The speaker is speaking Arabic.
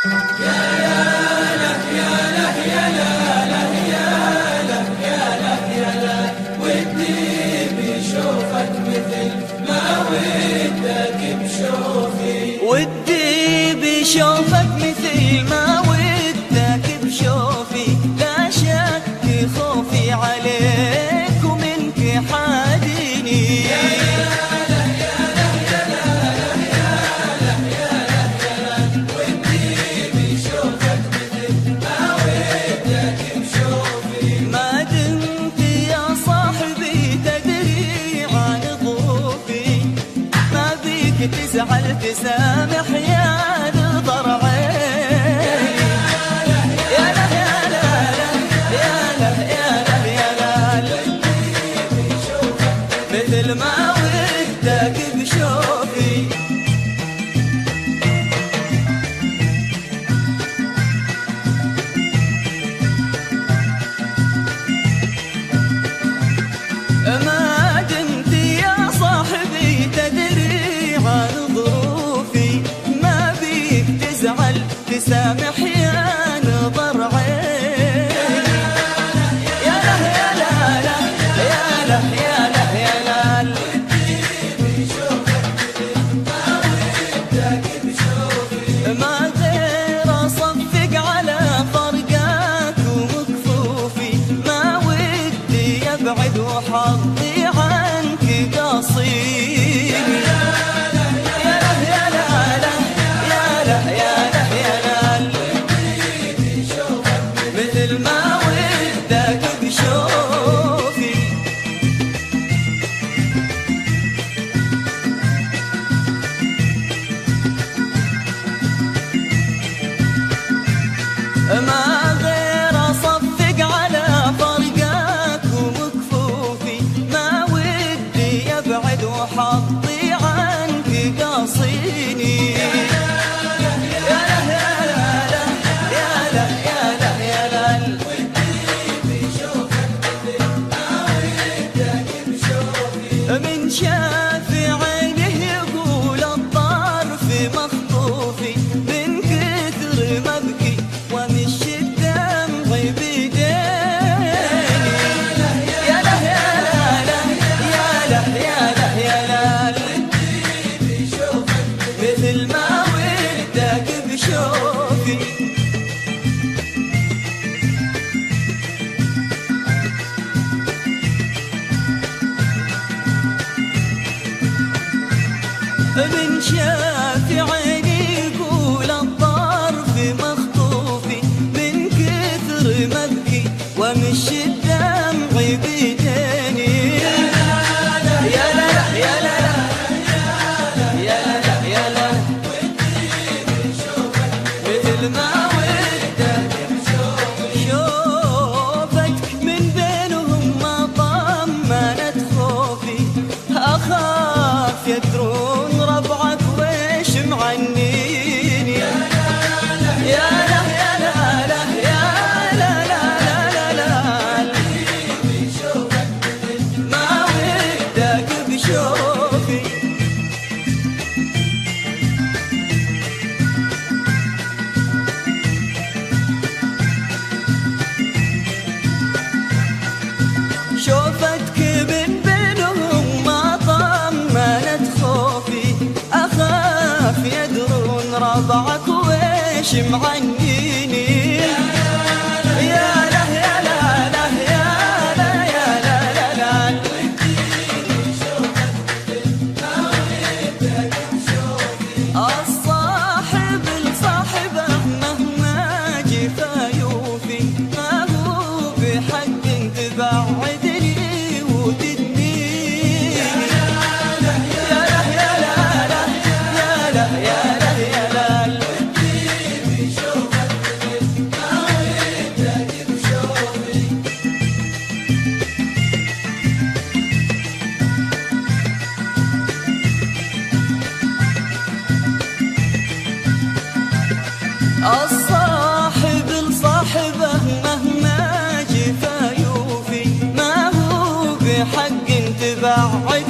ودي بشوفك مثل ما ودك بشوفي، لا شك خوفي عليك ومنك حاديني. ما دمت يا صاحبي تدري عن ظروفي، ما بيك تزعل تسامح يا نظر عيني. يا له يا له يا له يا له يا له، مثل ما ودك بشوفي. ما دمت يا صاحبي تدري عن ظروفي، ما بيك تزعل تسامح يا نظر عيني. يا له يا له يا له يا له يا له، ما غير اصفق على فرقاك ومكفوفي، ما ودي ابعد وحظي عنك قصير. يا له يا له يا له يا له يا له، مثل ما ودك بشوفي. ما غير اصفق على فرقاك ومكفوفي، ما ودي ابعد وحظي عنك قاصيني. يا له يا له يا له يا له يا له، من شاف عينه يقول الضار في مخطوفي، من كثر ما ابكي ومش الدمع بيديني. يا له يا له يا له يا له يا له، مثل ما ودك بشوفي. من شاف عيني يقول الضار في مخطوفي، من كثر ما ابكي ومش الدمع بيديني. يا لا يا لا يا لا يا لا، مثل ما ودك شوفك من بينهم ما طمنت خوفي، اخاف يدرون ربعك ويش معنيني. يا له يا له يا له يا لا لا لا لا لا، ما ودك بشوفي. شوفتك من بينهم ما طمنت خوفي، أخاف يدرون رضعك ويش معنيني. يا له يا لا له يا لا يا لا لا لا، الصاحب لصاحبه مهما جفا يوفي، ما هو بحق تبعدني وتدنيني. يا له يا لا لا يا له يا له يا لا، الصاحب لصاحبه مهما جفا يوفي، ما هو بحق تبعد